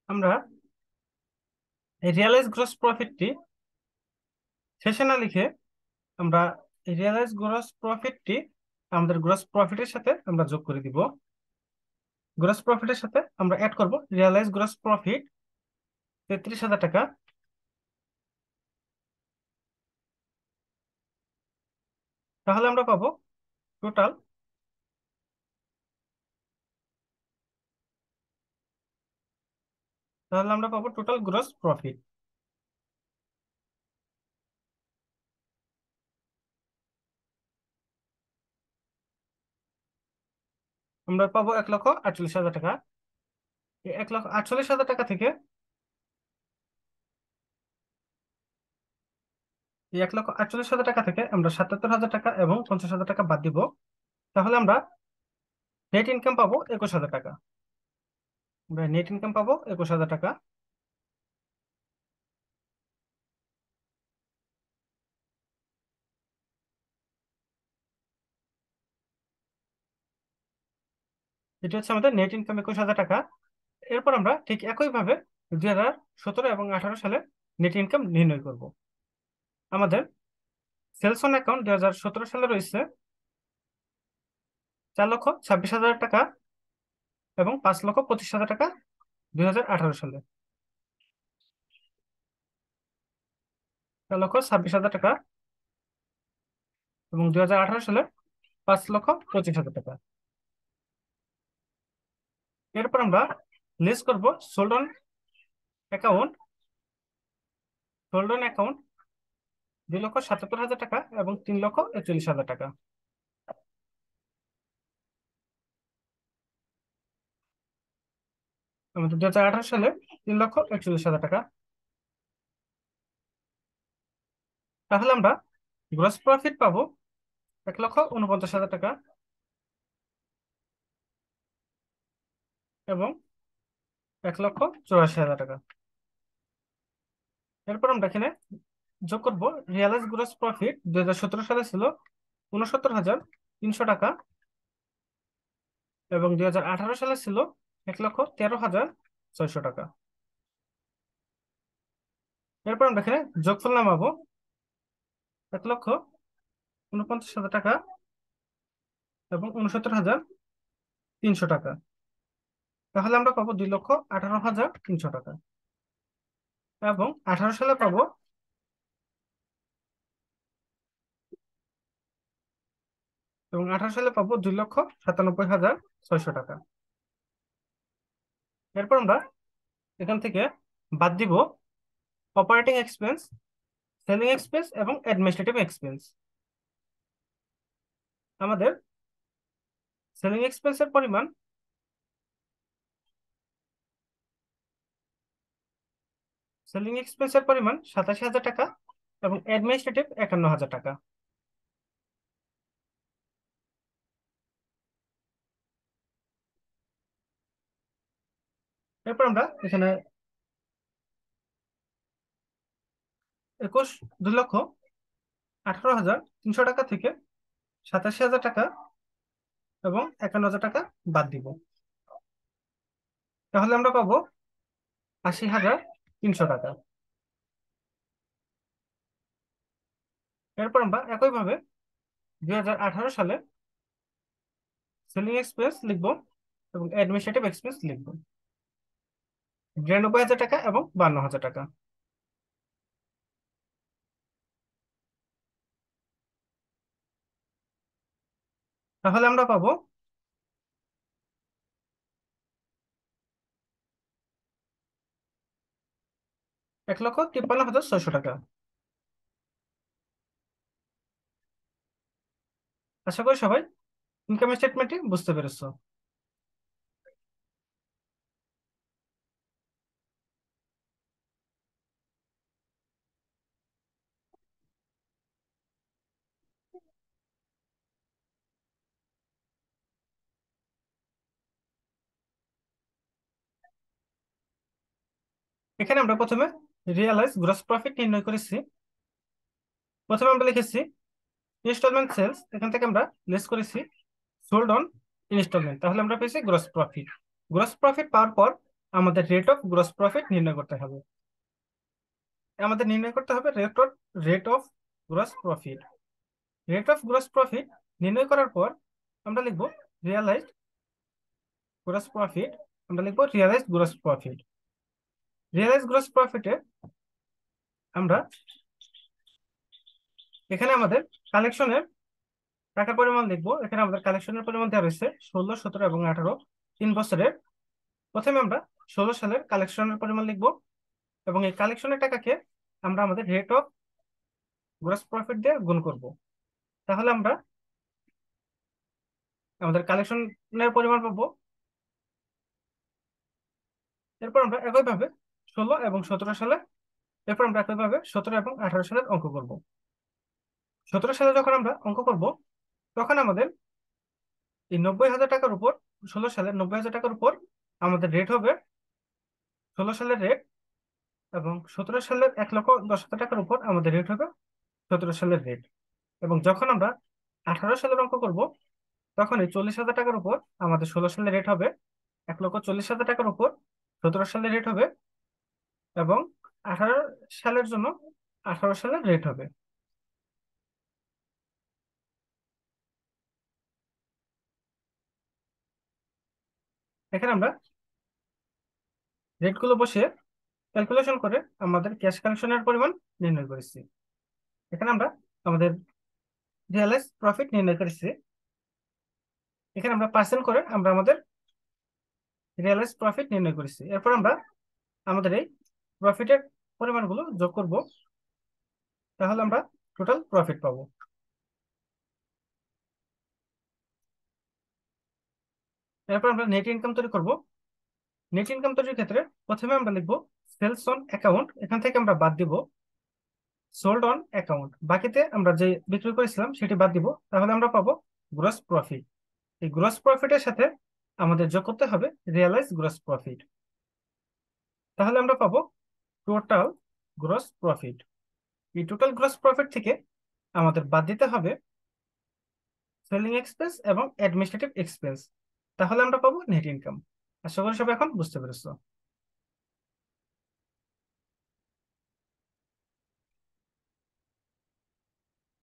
আমরা এই realise gross প্রফিটটি শেষে না লিখে আমরা এই রিয়ালাইজ গ্রস প্রফিটটি আমাদের গ্রস প্রফিটের সাথে আমরা যোগ করে দিব। গ্রস প্রফিটের সাথে আমরা অ্যাড করব রিয়ালাইজ গ্রস প্রফিট 33,000 টাকা। তাহলে আমরা পাবো টোটাল টোটাল গ্রস প্রফিট। আমরা পাবো 1,48,000 টাকা। এই 1,48,000 টাকা থেকে আমরা 77,000 টাকা এবং 50,000 টাকা বাদ দিব। তাহলে আমরা নেট ইনকাম পাবো 21,000 টাকা। আমরা নেট ইনকাম পাবো 21,000 টাকা। এটা হচ্ছে আমাদের নেট ইনকাম 21,000 টাকা। এরপর আমরা ঠিক একইভাবে 2017 এবং 2018 সালে নেট ইনকাম নির্ণয় করব। আমাদের সেলস অন অ্যাকাউন্ট 2017 সালে রয়েছে 4,26,000 টাকা এবং 5,25,000 টাকা 2018 সালে। 4,26,000 টাকা এবং 2018 সালে 5,25,000 টাকা। এরপর আমরা লিস্ট করব sold on account. Sold on account 2,77,000 টাকা এবং 3,41,000 টাকা। আমাদের 2018 সালে 3,41,000 টাকা। তাহলে আমরা গ্রস প্রফিট পাবো 1,49,000 টাকা এবং 1,84,000 টাকা। এরপর আমরা এখানে যোগ করব রিয়ালাইজ গ্রস প্রফিট 2017 সালে ছিল 69,300 টাকা এবং 2018 সালে ছিল 1,13,600 টাকা। এরপর আমরা এখানে যোগফল নামাবো 1,49,000 টাকা এবং 69,300 টাকা। তাহলে আমরা পাবো 2,18,300 টাকা এবং 18 সালে পাবো 2,97,600 টাকা। এরপর আমরা এখান থেকে বাদ দিব অপারেটিং এক্সপেন্স, সেলিং এক্সপেন্স এবং অ্যাডমিনিস্ট্রেটিভ এক্সপেন্স। আমাদের সেলিং এক্সপেন্সের পরিমাণ 87,000 টাকা এবং অ্যাডমিনিস্ট্রেটিভ 51,000 টাকা। এরপর আমরা এখানে 2,18,300 টাকা থেকে 87,000 টাকা এবং 51,000 টাকা বাদ দিব। তাহলে আমরা পাবো 80,300 টাকা। এরপর আমরা একইভাবে 2018 সালে সেলিং এক্সপেন্স লিখবো এবং অ্যাডমিনিস্ট্রেটিভ এক্সপেন্স লিখবো 92,000 টাকা এবং 52,000 টাকা। তাহলে আমরা পাবো 1,53,600 টাকা। আশা করি সবাই ইনকাম স্টেটমেন্টটি বুঝতে পেরেছো। এখানে আমরা প্রথমে রিয়ালাইজ গ্রস প্রফিট নির্ণয় করেছি। প্রথমে আমরা লিখেছি ইনস্টলমেন্ট সেলস, এখান থেকে আমরা লেস করেছি সোল্ড অন ইনস্টলমেন্ট। তাহলে আমরা পেয়েছি গ্রস প্রফিট। গ্রস প্রফিট পাওয়ার পর আমাদের রেট অফ গ্রস প্রফিট নির্ণয় করতে হবে। আমাদের নির্ণয় করতে হবে rate of gross profit. Rate of gross profit নির্ণয় করার পর আমরা লিখব রিয়ালাইজড গ্রস প্রফিট। আমরা লিখব realized gross profit. Realized gross প্রফিটে আমরা এখানে আমাদের কালেকশনের টাকার পরিমাণ লিখবো। এখানে আমাদের কালেকশনের পরিমাণ দেওয়া রয়েছে 16, 17 এবং 18, 3 বছরের। প্রথমে আমরা 16 সালের কালেকশনের পরিমাণ লিখবো এবং এই কালেকশনের টাকাকে আমরা আমাদের রেট অফ গ্রস প্রফিট দিয়ে গুণ করব। তাহলে আমরা আমাদের কালেকশনের পরিমাণ পাবো। এরপর আমরা একইভাবে 16 এবং 17 সালে, এরপর আমরা একইভাবে 17 এবং 18 সালের অঙ্ক করব। 17 সালে যখন আমরা অঙ্ক করব তখন আমাদের এই 90,000 টাকার উপর, 16 সালে 90,000 টাকার উপর আমাদের রেট হবে 16 সালের রেট, এবং 17 সালের 1,10,000 টাকার উপর আমাদের রেট হবে 17 সালের রেট। এবং যখন আমরা 18 সালের অঙ্ক করব তখন এই 40,000 টাকার উপর আমাদের 16 সালের রেট হবে 1,40,000 টাকার উপর 17 সালের রেট হবে, এবং 18 সালের জন্য 18 সালের রেট হবে। এখানে আমরা রেটগুলো বসিয়ে ক্যালকুলেশন করে আমাদের ক্যাশ কালেকশনের পরিমাণ নির্ণয় করেছি। এখানে আমরা আমাদের রিয়ালাইজ প্রফিট নির্ণয় করেছি। এখানে আমরা পার্সেন্ট করে আমরা আমাদের রিয়ালাইজ প্রফিট নির্ণয় করেছি। এরপর আমরা আমাদের এই প্রফিটের পরিমাণগুলো যোগ করব, তাহলে আমরা টোটাল প্রফিট পাবো। এরপর আমরা নেট ইনকাম তৈরি করব। নেট ইনকাম তৈরির ক্ষেত্রে প্রথমে আমরা লিখবো সেলস অন অ্যাকাউন্ট। এখান থেকে আমরা বাদ দিব সোল্ড অন অ্যাকাউন্ট। বাকিতে আমরা যে বিক্রি করেছিলাম সেটি বাদ দিব, তাহলে আমরা পাবো গ্রস প্রফিট। এই গ্রস প্রফিটের সাথে আমাদের যোগ করতে হবে রিয়ালাইজ গ্রস প্রফিট। তাহলে আমরা পাবো টোটাল গ্রস প্রফিট। এই টোটাল গ্রস প্রফিট থেকে আমাদের বাদ দিতে হবে সেলিং এক্সপেন্স এবং অ্যাডমিনিস্ট্রেটিভ এক্সপেন্স। তাহলে আমরা পাবো নেট ইনকাম। আশা করি সবাই এখন বুঝতে পেরেছো।